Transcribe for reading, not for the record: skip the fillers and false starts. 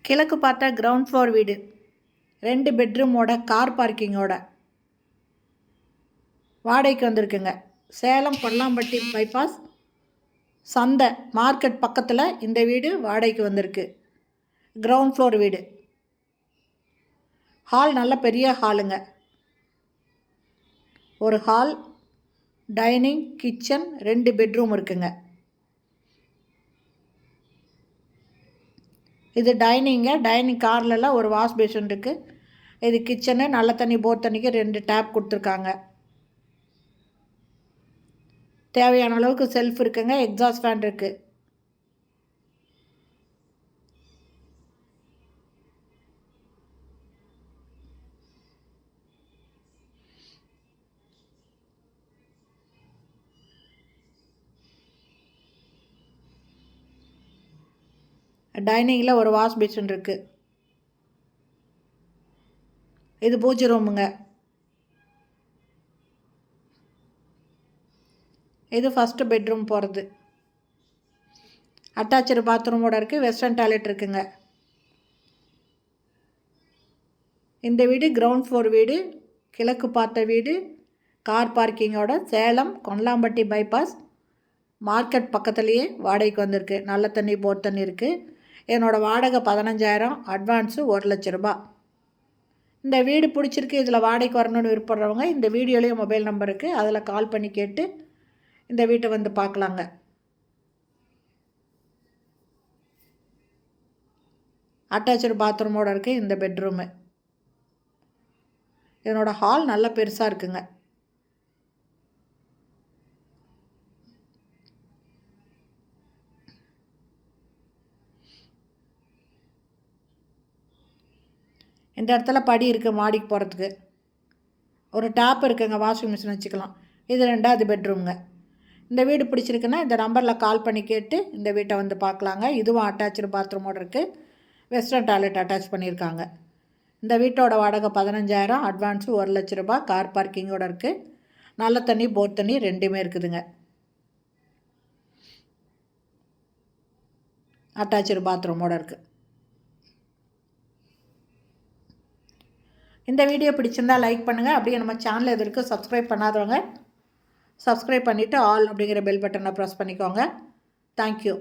கிழக்கு பார்த்த ground floor வீடு, 2 பெட்ரூமோட கார் பார்க்கிங்கோட வாடகைக்கு வந்திருக்குங்க. சேலம் கொல்லாம்பட்டி பைபாஸ் சந்தை மார்க்கெட் பக்கத்தில் இந்த வீடு வாடகைக்கு வந்திருக்கு. கிரவுண்ட் ஃப்ளோர் வீடு. ஹால் நல்ல பெரிய ஹாலுங்க. ஒரு ஹால், டைனிங், கிச்சன், 2 பெட்ரூம் இருக்குங்க. இது டைனிங்க. டைனிங் கார்லலாம் ஒரு வாஷ் பேஷன் இருக்குது. இது கிச்சனு. நல்ல தண்ணி போர் தண்ணிக்கு 2 டேப் கொடுத்துருக்காங்க. தேவையான அளவுக்கு செல்ஃப் இருக்குங்க. எக்ஸாஸ்ட் ஃபேன் இருக்குது. டைனிங்கில் ஒரு வாஷ் பேஷன் இருக்குது. இது பூஜை ரூமுங்க. இது ஃபஸ்ட்டு பெட்ரூம் போகிறது. அட்டாச்சு பாத்ரூமோட இருக்குது. வெஸ்டர்ன் டாய்லெட் இருக்குங்க. இந்த வீடு கிரவுண்ட் ஃப்ளோர் வீடு, கிழக்கு பார்த்த வீடு, car பார்க்கிங்கோட Salem Kollampatti bypass market பக்கத்துலேயே வாடகைக்கு வந்திருக்கு. நல்ல தண்ணி போர் தண்ணி இருக்குது. என்னோடய வாடகை 15,000, அட்வான்ஸு 1,00,000 ரூபாய். இந்த வீடு பிடிச்சிருக்கு, இதில் வாடகைக்கு வரணும்னு விருப்பப்படுறவங்க இந்த வீடியோலேயும் மொபைல் நம்பர் இருக்குது, அதில் கால் பண்ணி கேட்டு இந்த வீட்டை வந்து பார்க்கலாங்க. அட்டாச்சு பாத்ரூமோடு இருக்குது இந்த பெட்ரூமு. இதனோட ஹால் நல்லா பெருசாக இருக்குங்க. இந்த இடத்துல படி இருக்குது மாடிக்கு போகிறதுக்கு. ஒரு டேப் இருக்குங்க, வாஷிங் மிஷின் வச்சுக்கலாம். இது 2வது பெட்ரூமுங்க. இந்த வீடு பிடிச்சிருக்குன்னா இந்த நம்பரில் கால் பண்ணி கேட்டு இந்த வீட்டை வந்து பார்க்கலாங்க. இதுவும் அட்டாச்சு பாத்ரூமோடு இருக்குது. வெஸ்டர்ன் டாய்லெட் அட்டாச் பண்ணியிருக்காங்க. இந்த வீட்டோட வாடகை 15,000, அட்வான்ஸு 1,00,000 ரூபாய். கார் பார்க்கிங்கோடு இருக்குது. நல்ல தண்ணி போர் தண்ணி 2மே இருக்குதுங்க. அட்டாச்சு பாத்ரூமோடு இருக்குது. இந்த வீடியோ பிடிச்சிருந்தால் லைக் பண்ணுங்கள். அப்படியே நம்ம சேனல் எது இருக்குது சப்ஸ்கிரைப் பண்ணாதவங்க சப்ஸ்கிரைப் பண்ணிவிட்டு ஆல் அப்படிங்கிற பெல் பட்டனை ப்ரெஸ் பண்ணிக்கோங்க. தேங்க்யூ.